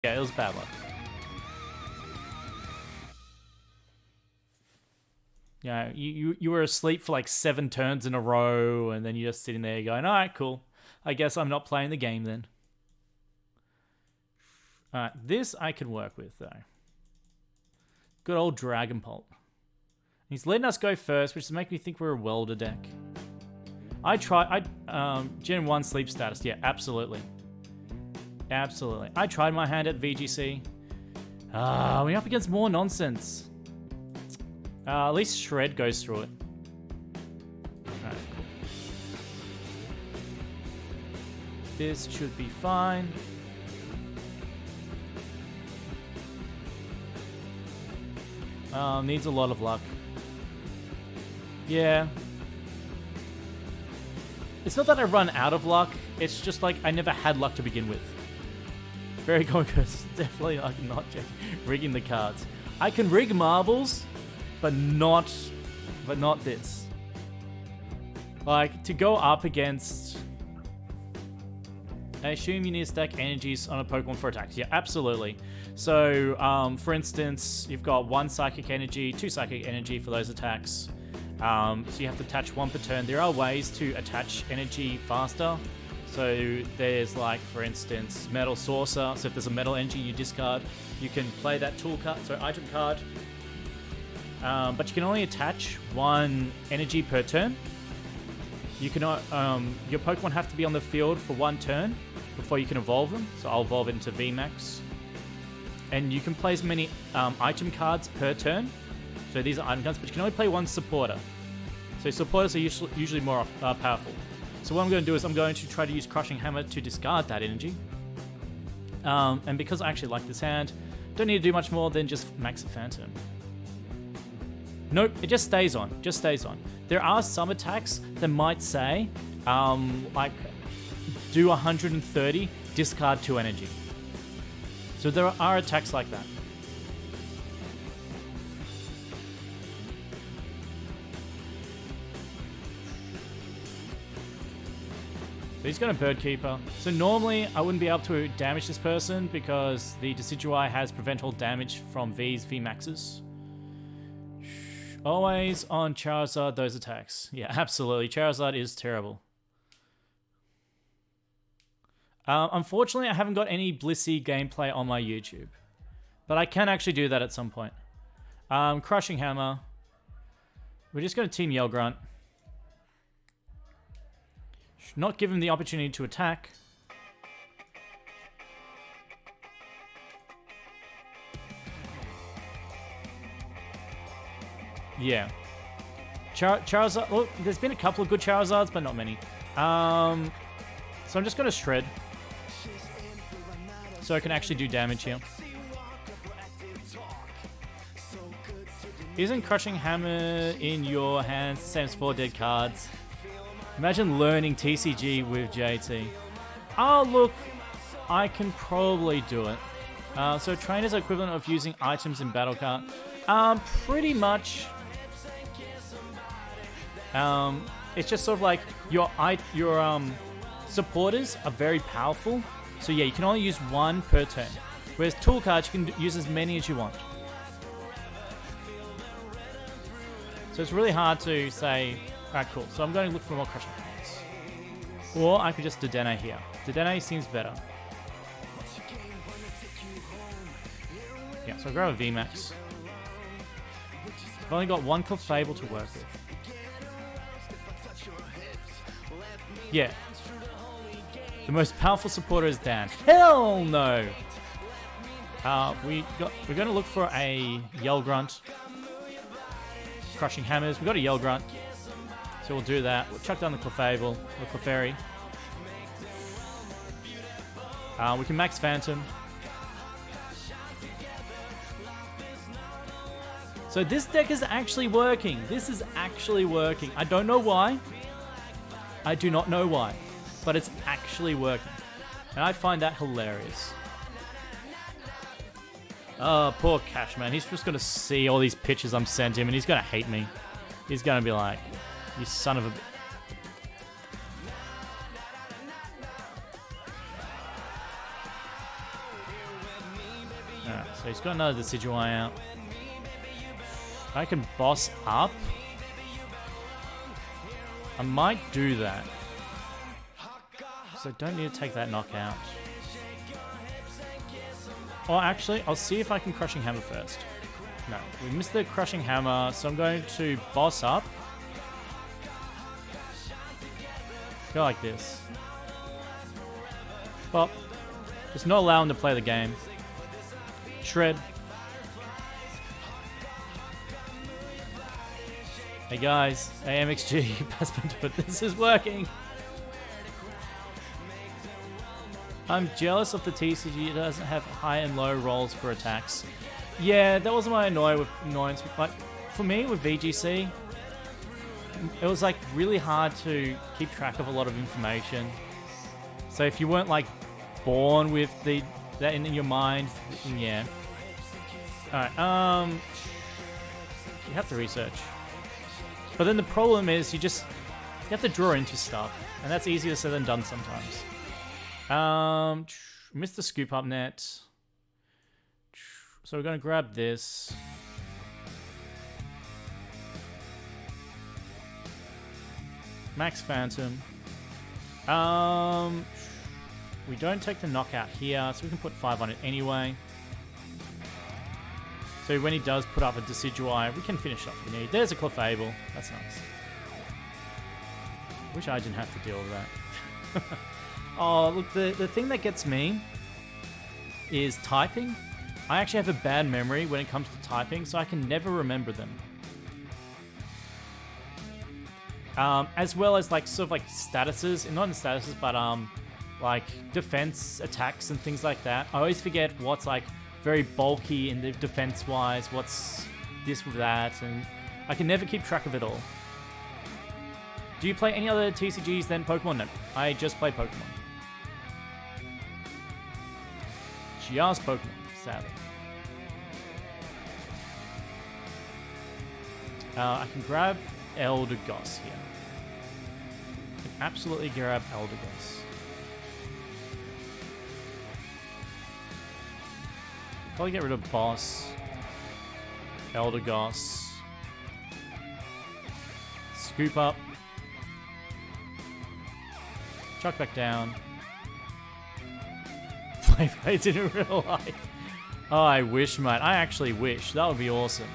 Yeah, it was bad luck. Yeah, you were asleep for like 7 turns in a row, and then you're just sitting there going, alright, cool. I guess I'm not playing the game then. Alright, this I can work with, though. Good old Dragapult. He's letting us go first, which is making me think we're a welder deck. Gen 1 sleep status. Yeah, absolutely. Absolutely. I tried my hand at VGC. We're up against more nonsense. At least Shred goes through it. Alright, cool. This should be fine. Needs a lot of luck. Yeah. It's not that I run out of luck, it's just like I never had luck to begin with. Very conscious. Definitely like not rigging the cards. I can rig marbles, but not this. Like, to go up against... I assume you need to stack energies on a Pokemon for attacks. Yeah, absolutely. So, for instance, you've got 1 Psychic Energy, 2 Psychic Energy for those attacks. So you have to attach 1 per turn. There are ways to attach energy faster. So there's like, for instance, Metal Saucer. So if there's a Metal Energy you discard, you can play that tool card, so item card. But you can only attach 1 energy per turn. You can your Pokemon have to be on the field for 1 turn before you can evolve them. So I'll evolve it into VMAX. And you can play as many item cards per turn. So these are item cards, but you can only play 1 supporter. So supporters are usually more powerful. So what I'm going to do is I'm going to try to use Crushing Hammer to discard that energy. And because I actually like this hand, don't need to do much more than just max a Phantom. Nope, it just stays on. Just stays on. There are some attacks that might say, like, do 130, discard 2 energy. So there are attacks like that. So he's got a Bird Keeper. So normally I wouldn't be able to damage this person because the Decidueye has prevent all damage from V's VMAXs. Always on Charizard, those attacks. Yeah, absolutely. Charizard is terrible. Unfortunately, I haven't got any Blissey gameplay on my YouTube. But I can actually do that at some point. Crushing Hammer. We're just going to Team Yell Grunt. Not give him the opportunity to attack. Yeah. Charizard... Well, there's been a couple of good Charizards, but not many. So I'm just going to Shred. So I can actually do damage here. Isn't Crushing Hammer in your hands the same as 4 dead cards? Imagine learning TCG with JT. Oh, look. I can probably do it. So Trainer's equivalent of using items in Battle Card. Pretty much... it's just sort of like your supporters are very powerful. So yeah, you can only use 1 per turn. Whereas tool cards, you can use as many as you want. So it's really hard to say, alright, cool. So I'm going to look for more Crushing Hammers. Or I could just Dedenne here. Dedenne seems better. Yeah, so I'll grab a VMAX. I've only got 1 Clefable to work with. Yeah. The most powerful supporter is Dan. Hell no! We're going to look for a Yell Grunt. Crushing Hammers. We've got a Yell Grunt. So we'll do that. We'll chuck down the Clefable, or Clefairy. We can max Phantom. So this deck is actually working. This is actually working. I don't know why. I do not know why. But it's actually working. And I find that hilarious. Oh, poor Cashman. He's just going to see all these pictures I'm sent him and he's going to hate me. He's going to be like, you son of a... Alright, so he's got another Decidueye out. I can boss up. I might do that. So I don't need to take that knockout. Or actually, I'll see if I can Crushing Hammer first. No, we missed the Crushing Hammer, so I'm going to boss up. Go like this. Pop. Just not allow him to play the game. Shred. Hey guys, AMXG, but this is working. I'm jealous of the TCG. It doesn't have high and low rolls for attacks. Yeah, that was my annoyance. Like, for me with VGC, it was like really hard to keep track of a lot of information. So if you weren't like born with that in your mind, yeah. Alright, you have to research. But then the problem is you have to draw into stuff, and that's easier said than done sometimes. Missed the Scoop Up Net. So we're gonna grab this. Max Phantom. We don't take the knockout here, so we can put 5 on it anyway. So when he does put up a Decidueye, we can finish off the need. There's a Clefable. That's nice. Wish I didn't have to deal with that. Oh, look, the thing that gets me is typing. I actually have a bad memory when it comes to typing, so I can never remember them. As well as like sort of like statuses, not in statuses, but like defense attacks and things like that. I always forget what's like very bulky in the defense wise, what's this with that, and I can never keep track of it all. Do you play any other TCGs than Pokemon? No, I just play Pokemon. Just Pokemon, sadly. I can grab Eldegoss here. I can absolutely grab Eldegoss. Probably get rid of Boss, Eldegoss, Scoop Up, chuck back down. Play in real life. Oh, I wish, mate. I actually wish. That would be awesome.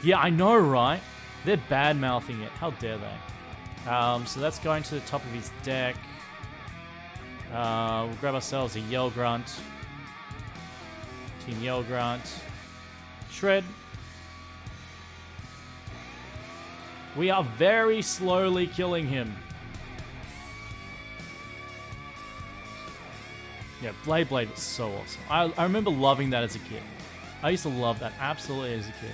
Yeah, I know, right? They're bad-mouthing it. How dare they? So that's going to the top of his deck. We'll grab ourselves a Yell Grunt. Team Yell Grunt. Shred. We are very slowly killing him. Yeah, Blade was so awesome. I remember loving that as a kid. I used to love that absolutely as a kid.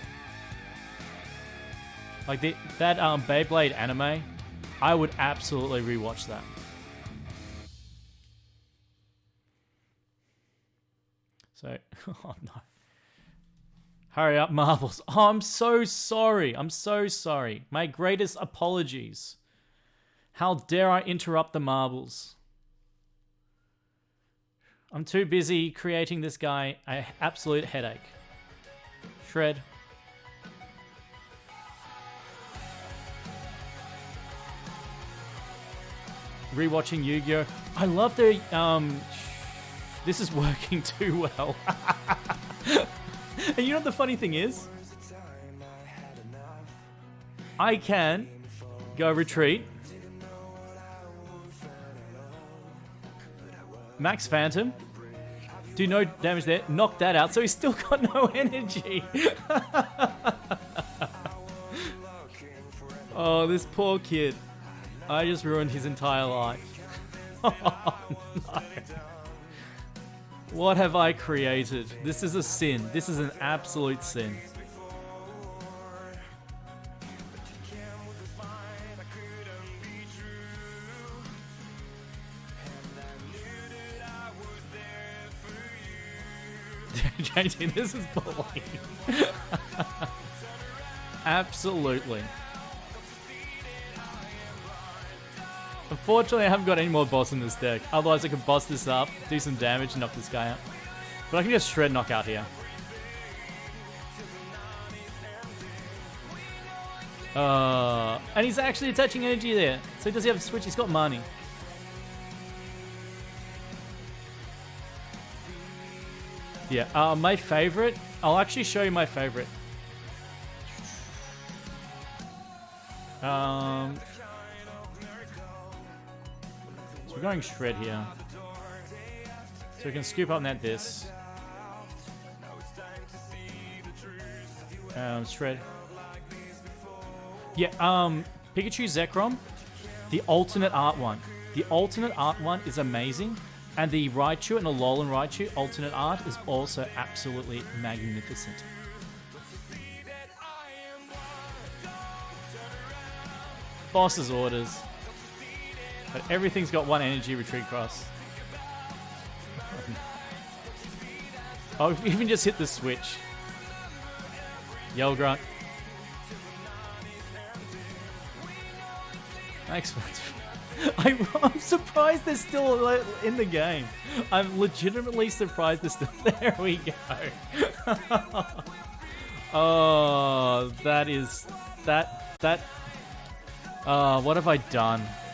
Like that Beyblade anime, I would absolutely rewatch that. So, oh no. Hurry up, Marbles. Oh, I'm so sorry. I'm so sorry. My greatest apologies. How dare I interrupt the Marbles? I'm too busy creating this guy an absolute headache. Shred. Rewatching Yu-Gi-Oh! I love the this is working too well. And you know what the funny thing is? I can go retreat. Max Phantom. Do no damage there. Knock that out. So he's still got no energy. Oh, this poor kid. I just ruined his entire life. Oh, no. What have I created? This is a sin. This is an absolute sin. JT, this is bullying. Absolutely. Unfortunately, I haven't got any more boss in this deck. Otherwise, I could boss this up, do some damage, and knock this guy out. But I can just shred knockout here. And he's actually attaching energy there. So does he have a switch? He's got Marnie. Yeah, my favorite. I'll actually show you my favorite. So we're going shred here. So we can scoop up net this. Shred. Yeah, Pikachu Zekrom, the alternate art one. The alternate art one is amazing. And the Raichu and the Alolan Raichu alternate art is also absolutely magnificent. Boss's orders. But everything's got one energy retreat cross. Oh, even just hit the switch. Yo, Grunt. Thanks, I'm surprised they're still in the game. I'm legitimately surprised they're still there. We go. Oh, that is... What have I done?